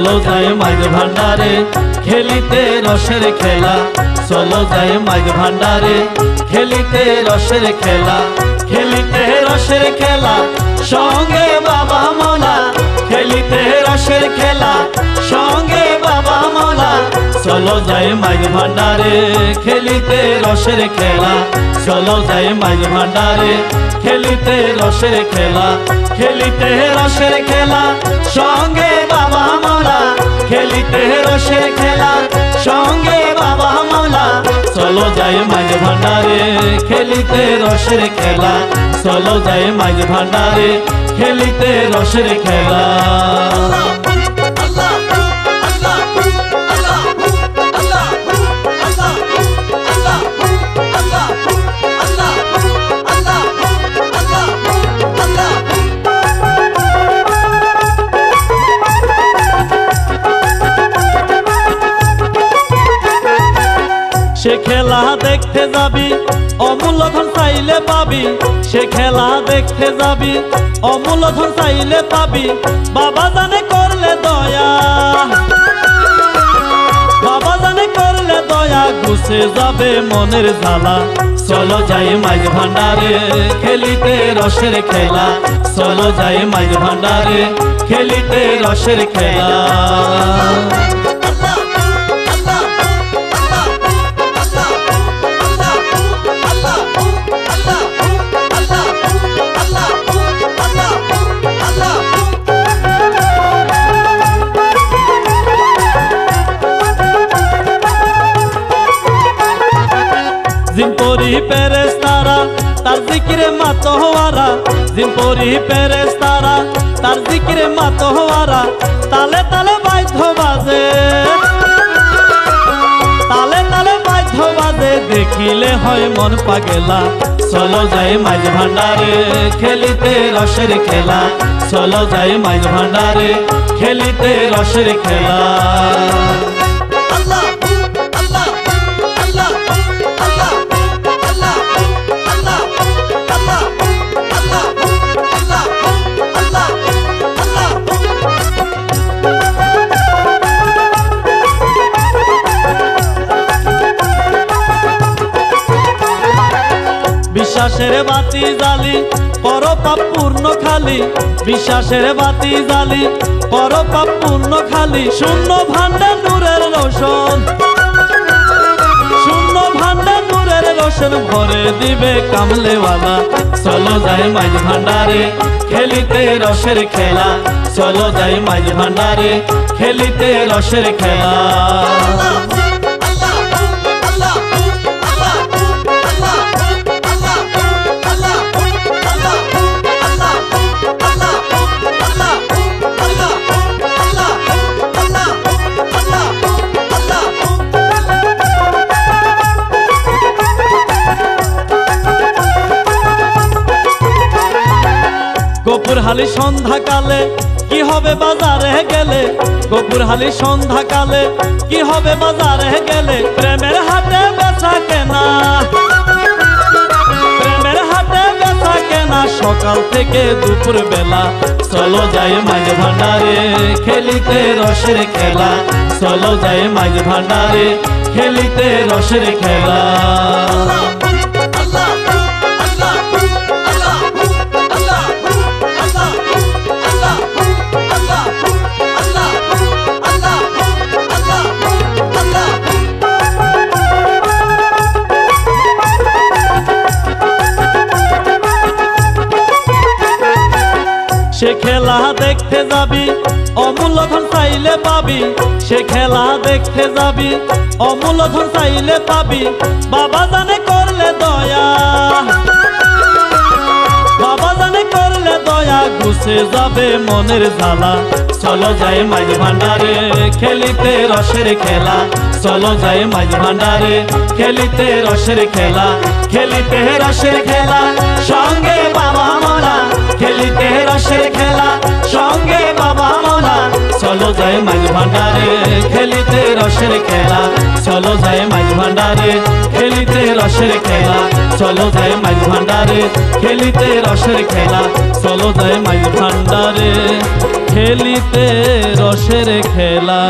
চলো যাই মাঝ ভান্ডারে খেলিতে রসের খেলা। চলো যাই মাঝ ভান্ডারে খেলিতে রসের খেলা। খেলিতে রসের খেলা সঙ্গে বাবা মোলা। খেলিতে রসের খেলা সঙ্গে বাবা মোলা। চলো যাই মাঝ ভান্ডারে খেলিতে রসের খেলা। চলো যাই মাঝ ভান্ডারে খেলিতে রসের খেলা। খেলিতে রসের খেলা সঙ্গে বাবা মোলা। খেলিতে রসের খেলা সঙ্গে বাবা মোলা। চলো যাই মাঝ ভান্ডারে খেলিতে রসের খেলা। চলো যাই মাঝ ভান্ডারে খেলিতে রসের খেলা। সে খেলা দেখতে যাবি অমূল্য ধন চাইলে পাবি। সে খেলা দেখতে যাবি অমূল্য ধন চাইলে পাবি। বাবা জানে করলে দয়া, বাবা জানে করলে দয়া, ঘুষে যাবে মনের জ্বালা। চলো যাই মাঝ ভান্ডারে খেলিতে রসের খেলা। চলো যাই মাঝ ভান্ডারে খেলিতে রসের খেলা। জিনপরি পেরেস্তারা তার জিকিরে মাতোয়ারা। জিনপরি পেরেস্তারা তার জিকিরে মাতোয়ারা। তালে তালে বাদ্য বাজে, তালে তালে বাদ্য বাজে, দেখিলে হয় মন পাগেলা। চলো যাই মাঝ ভান্ডারে খেলিতে রসের খেলা। চলো যাই মাঝ ভান্ডারে খেলিতে রসের খেলা। বিশ্বাসের বাতি জ্বালি পর পাপ পূর্ণ খালি। বিশ্বাসের বাতি জ্বালি পর পাপ পূর্ণ খালি। শূন্য ভান্ডে নূরের রোশন, শূন্য ভান্ডে নূরের রোশন, ভরে দিবে কামলেওয়ালা। চলো যাই মাঝ ভান্ডারে খেলিতে রসের খেলা। চলো যাই মাঝ ভান্ডারে খেলিতে রসের খেলা। গোপুরহালি সন্ধ্যাকালে কি হবে বাজারে গেলে। গোপুরহালি সন্ধ্যাকালে কি হবে বাজারে গেলে। প্রেমের হাটে বেচা কেনা, প্রেমের হাটে বেচা কেনা, সকাল থেকে দুপুর বেলা। চলো যাই মাঝ ভান্ডারে খেলিতে রসের খেলা। চলো যাই মাঝ ভান্ডারে খেলিতে রসের খেলা। সে খেলা দেখতে যাবি অমূল্য ধন চাইলে পাবি। সে খেলা দেখতে যাবি অমূল্য ধন চাইলে পাবি। বাবা জানে করলে দয়া, বাবা জানে করলে দয়া, ঘুষে যাবে মনের জ্বালা। চলো যাই মাঝ ভান্ডারে খেলিতে রসের খেলা। চলো যাই মাঝ ভান্ডারে খেলিতে রসের খেলা। খেলিতে রসের খেলা সঙ্গে বাবা মোলা। খেলিতে রসের খেলা সঙ্গে বাবা মোলা। চলো যাই মাঝ ভান্ডারে খেলিতে রসের খেলা। চলো যাই মাঝ ভান্ডারে খেলিতে রসের খেলা। চলো যাই মাইজ ভান্ডারে খেলিতে রসের খেলা চলো যাই মাইজ ভান্ডারে খেলিতে রসের খেলা।